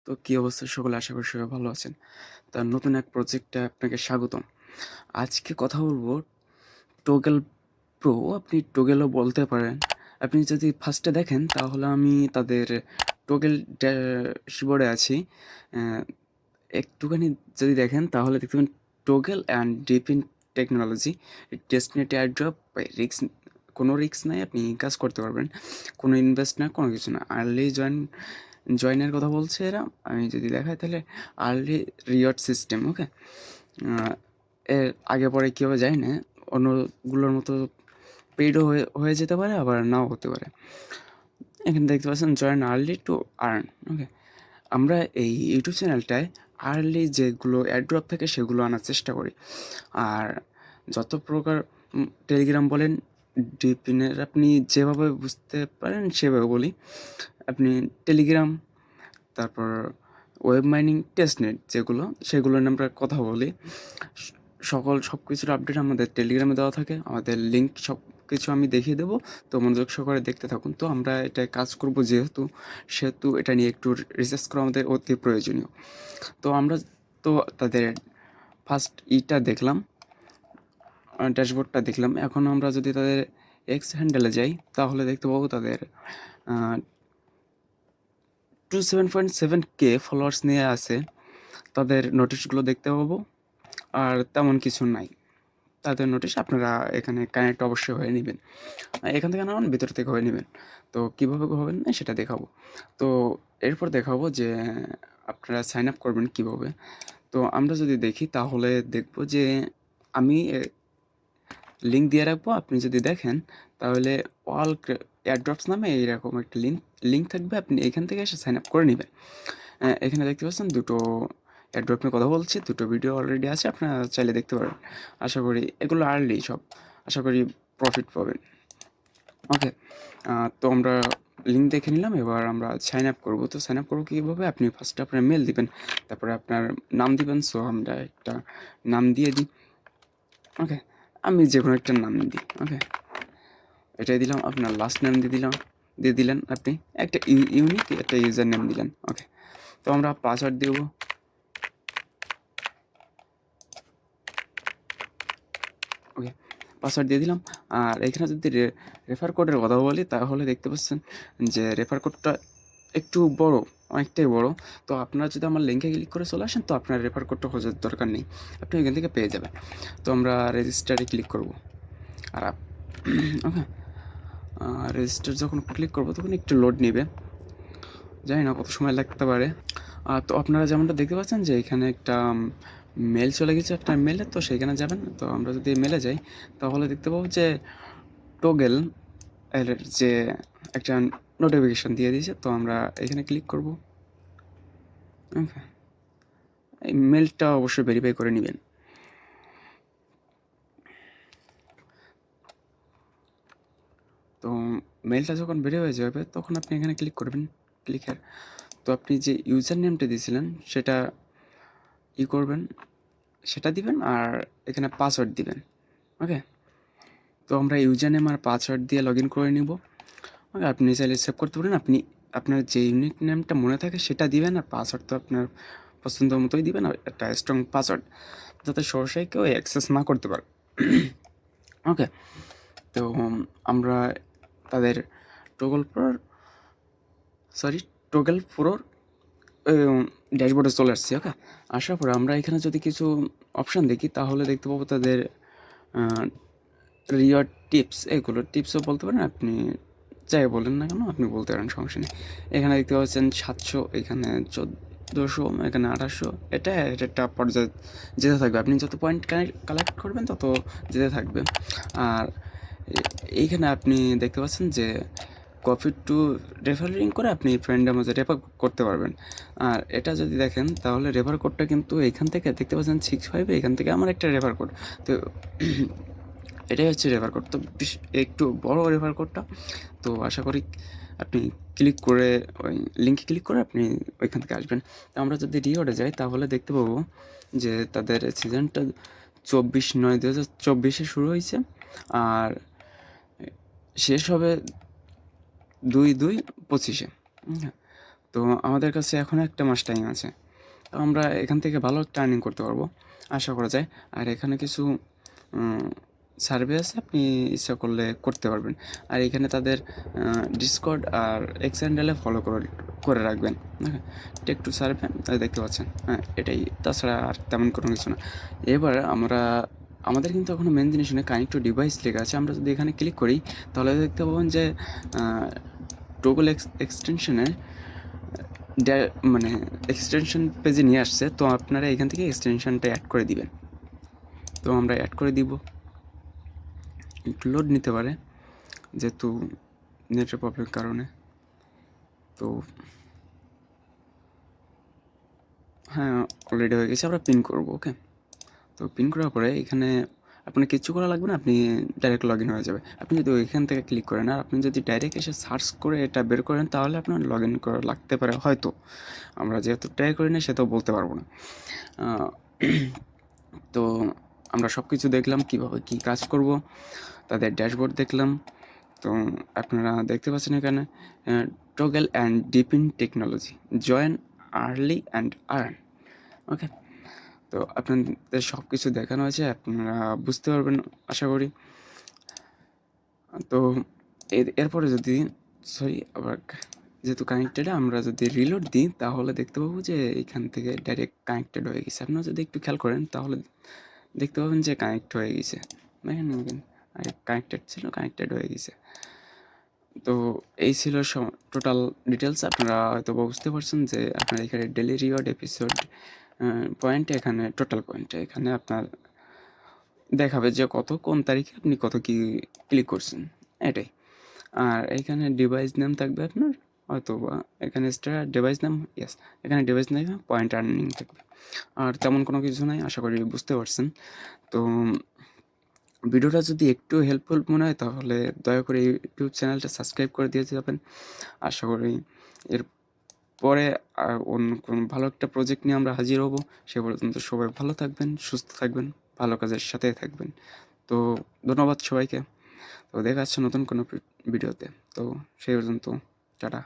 তো কি অবস্থা সকলে? আশা করি সবাই ভালো আছেন। তার নতুন এক প্রজেক্টে আপনাকে স্বাগতম। আজকে কথা বলবো Toggle Pro। আপনি Toggle ও বলতে পারেন। আপনি যদি ফার্স্টে দেখেন তাহলে আমি তাদের Toggle ড্যাশবোর্ডে আছি। একটুখানি যদি দেখেন তাহলে দেখতে পাবেন Toggle and DePIN technology testnet airdrop কোনো রিস্ক নাই, আপনি কাজ করতে পারবেন। কোনো ইনভেস্ট না, কোনো কিছু না। আর্লি জয়েনের কথা বলছে এরা। আমি যদি দেখাই তাহলে আর্লি রিওয়ার্ড সিস্টেম, ওকে। এর আগে পরে কী হবে জানি না, অন্যগুলোর মতো পেইডও হয়ে যেতে পারে, আবার নাও হতে পারে। এখানে দেখতে পাচ্ছেন জয়েন আর্লি টু আর্ন, ওকে। আমরা এই ইউটিউব চ্যানেলটায় আর্লি যেগুলো অ্যাড্রপ থাকে সেগুলো আনার চেষ্টা করি। আর যত প্রকার টেলিগ্রাম বলেন, ডিপিনের আপনি যেভাবে বুঝতে পারেন সেভাবে বলি। আপনি টেলিগ্রাম, তারপর ওয়েব মাইনিং, টেস্টনেট যেগুলো, সেগুলো নিয়ে আমরা কথা বলি। সব কিছুর আপডেট আমাদের টেলিগ্রামে দেওয়া থাকে। আমাদের লিঙ্ক সব কিছু আমি দেখিয়ে দেবো, তো মনোযোগ সহকারে দেখতে থাকুন। তো আমরা এটা কাজ করব সেহেতু এটা নিয়ে একটু রিসার্চ করা আমাদের অতি প্রয়োজনীয়। তো আমরা তো তাদের ফার্স্ট দেখলাম, ড্যাশবোর্ডটা দেখলাম। এখন আমরা যদি তাদের এক্স হ্যান্ডেলে যাই তাহলে দেখতে পাবো তাদের 27.7K ফলোয়ার্স নিয়ে আছে। তাদের নোটিশগুলো দেখতে পাবো, আর তেমন কিছু নাই। তাদের নোটিশ আপনারা এখানে কানেক্ট অবশ্যই হয়ে নেবেন। এখান থেকে না, ভিতর থেকে হয়ে নেবেন। তো কীভাবে হবেন না সেটা দেখাবো। তো এরপর দেখাবো যে আপনারা সাইন আপ করবেন কীভাবে। তো আমরা যদি দেখি তাহলে দেখব যে আমি লিঙ্ক দিয়ে রাখবো। আপনি যদি দেখেন তাহলে অল এয়ারড্রপস নামে এইরকম একটা লিঙ্ক থাকবে। আপনি এখান থেকে এসে সাইন আপ করে নেবেন। এখানে দেখতে পাচ্ছেন দুটো এয়ারড্রপ নিয়ে কথা বলছি, দুটো ভিডিও অলরেডি আছে, আপনারা চাইলে দেখতে পারেন। আশা করি এগুলো আর্লি সব, আশা করি প্রফিট পাবেন, ওকে। তো আমরা লিঙ্ক দেখে নিলাম, এবার আমরা সাইন আপ করবো। তো সাইন আপ করবো কীভাবে? আপনি ফার্স্টে আপনার মেল দিবেন, তারপরে আপনার নাম দিবেন। সো আমরা একটা নাম দিয়ে দিই, ওকে। আমি যে কোনো একটা নাম দিই, ওকে। এটাই দিলাম। আপনার লাস্ট নেম দিয়ে দিলেন। আপনি একটা ইউনিক একটা ইউজার নেম দিলেন, ওকে। তো আমরা পাসওয়ার্ড দেবো, ওকে। পাসওয়ার্ড দিয়ে দিলাম। আর এখানে যদি রেফার কোডের কথা বলি তাহলে দেখতে পাচ্ছেন যে রেফার কোডটা একটু বড়, অনেকটাই বড়। তো আপনারা যদি আমার লিঙ্কে ক্লিক করে চলে আসেন তো আপনার রেফার কোডটা খোঁজার দরকার নেই, আপনি এখান থেকে পেয়ে যাবেন। তো আমরা রেজিস্টারে ক্লিক করব, আর ওকে। রেজিস্টার যখন ক্লিক করবো তখন একটু লোড নেবে, জানি না কত সময় লাগতে পারে। তো আপনারা যেমনটা দেখতে পাচ্ছেন যে এখানে একটা মেল চলে গেছে আপনার মেলে, তো সেখানে যাবেন। তো আমরা যদি মেলে যাই তাহলে দেখতে পাবো যে Toggle এর যে একটা নোটিফিকেশান দিয়ে দিয়েছে। তো আমরা এখানে ক্লিক করব, ওকে। এই মেলটা অবশ্যই ভেরিফাই করে নেবেন। তো মেলটা যখন বেরিয়ে হয়ে যাবে তখন আপনি এখানে ক্লিক করবেন, ক্লিকের। তো আপনি যে ইউজার নেমটা দিয়েছিলেন সেটা করবেন, সেটা দিবেন, আর এখানে পাসওয়ার্ড দিবেন, ওকে। তো আমরা ইউজার নেম আর পাসওয়ার্ড দিয়ে লগ ইন করে নিব, ওকে। আপনি চাইলে সেভ করতে পারেন। আপনি আপনার যে ইউনিক নেমটা মনে থাকে সেটা দিবেন, আর পাসওয়ার্ড তো আপনার পছন্দ মতোই দিবেন, আর একটা স্ট্রং পাসওয়ার্ড যাতে সরাসরি কেউ অ্যাক্সেস না করতে পারে, ওকে। তো আমরা তাদের Toggle Proর ড্যাশবোর্ডে চলে আসছি, ওকে। আসার পরে আমরা এখানে যদি কিছু অপশান দেখি তাহলে দেখতে পাবো তাদের রিওয়ার্ড টিপস, এগুলো টিপসও বলতে পারেন, আপনি যাই বলেন না কেন আপনি বলতে পারেন, সমস্যা নেই। এখানে দেখতে পাচ্ছেন 700, এখানে 1400, এখানে 1800। এটা একটা পর্যায়ে যেতে থাকবে। আপনি যত পয়েন্ট কালেক্ট করবেন তত যেতে থাকবে। আর এইখানে আপনি দেখতে পাচ্ছেন যে কপি টু রেফারিং করে আপনি ফ্রেন্ডের মাঝে রেফার করতে পারবেন। আর এটা যদি দেখেন তাহলে রেফার কোডটা কিন্তু এখান থেকে দেখতে পাচ্ছেন 65, এখান থেকে আমার একটা রেফার কোড। তো এটাই হচ্ছে রেফার কোড। তো একটু বড় রেফার কোডটা। তো আশা করি আপনি ক্লিক করে ওই লিঙ্কে ক্লিক করে আপনি ওইখান থেকে আসবেন। তো আমরা যদি রিওয়ার্ডে যাই তাহলে দেখতে পাবো যে তাদের সিজনটা 24/9/2024 শুরু হয়েছে, আর শেষ হবে 2/2/25। তো আমাদের কাছে এখনও 1 মাস টাইম আছে। তো আমরা এখান থেকে ভালো একটা আর্নিং করতে পারবো আশা করা যায়। আর এখানে কিছু সার্ভে আছে, আপনি ইচ্ছা করলে করতে পারবেন। আর এখানে তাদের ডিসকর্ড আর এক্স হ্যান্ডেলে ফলো করে রাখবেন। হ্যাঁ, টেক টু সার্ভে দেখতে পাচ্ছেন। হ্যাঁ, এটাই, তাছাড়া আর তেমন কোনো কিছু না। এবার আমাদের কিন্তু এখনও মেন জিনিস না, কানেক্ট টু ডিভাইস লেখা আছে। আমরা যদি এখানে ক্লিক করি তাহলে দেখতে পাবেন যে টোগল এক্সটেনশনে মানে এক্সটেনশন পেজে নিয়ে আসছে। তো আপনারা এখান থেকে এক্সটেনশনটা অ্যাড করে দিবেন। তো আমরা অ্যাড করে দিব, একটু লোড নিতে পারে যেহেতু নেটের প্রবলেমের কারণে। তো হ্যাঁ, অলরেডি হয়ে গেছে। আমরা পিন করব। ওকে, তো পিন করার পরে এখানে আপনার কিচ্ছু করা লাগবে না, আপনি ডাইরেক্ট লগ ইন হয়ে যাবে। আপনি যদি ওইখান থেকে ক্লিক করেন আর আপনি যদি ডাইরেক্ট এসে সার্চ করে এটা বের করেন তাহলে আপনার লগ ইন করা লাগতে পারে হয়তো। আমরা যেহেতু ট্রাই করি না সেটাও বলতে পারবো না। তো আমরা সব কিছু দেখলাম, কীভাবে কী কাজ করব, তাদের ড্যাশবোর্ড দেখলাম। তো আপনারা দেখতে পাচ্ছেন এখানে Toggle and DePIN technology, join early and earn. Okay, তো আপনাদের সব কিছু দেখানো হয়েছে, আপনারা বুঝতে পারবেন আশা করি। তো এরপরে যদি আবার যেহেতু কানেক্টেড, আমরা যদি রিলোড দিই তাহলে দেখতে পাবো যে এখান থেকে ডাইরেক্ট কানেক্টেড হয়ে গেছে। আপনারা যদি একটু খেয়াল করেন তাহলে দেখতে পাবেন যে কানেক্ট হয়ে গেছে। দেখেন কানেক্টেড ছিল, কানেক্টেড হয়ে গেছে। তো এই ছিল টোটাল ডিটেলস। আপনারা হয়তো বুঝতে পারছেন যে আপনার এখানে ডেলি রিওয়ার্ড এপিসোড পয়েন্ট, এখানে টোটাল পয়েন্ট এখানে আপনার দেখাবে যে কোন তারিখে আপনি কত কি ক্লিক করছেন, এটাই। আর এখানে ডিভাইস নেম থাকবে আপনার, হয়তো বা এখানে ডিভাইস নেম, ইয়েস, এখানে ডিভাইস নেম পয়েন্ট আর্নিং থাকবে। আর তেমন কোনো কিছু নাই, আশা করি বুঝতে পারছেন। তো ভিডিওটা যদি একটু হেল্পফুল মনে হয় তাহলে দয়া করে ইউটিউব চ্যানেলটা সাবস্ক্রাইব করে দিয়ে যাবেন। আশা করি এর পরে আর অন্য কোনো ভালো একটা প্রজেক্ট নিয়ে আমরা হাজির হব। সে পর্যন্ত সবাই ভালো থাকবেন, সুস্থ থাকবেন, ভালো কাজের সাথে থাকবেন। তো ধন্যবাদ সবাইকে। তো দেখা যাচ্ছে নতুন কোনো ভিডিওতে। তো সেই পর্যন্ত টাটা।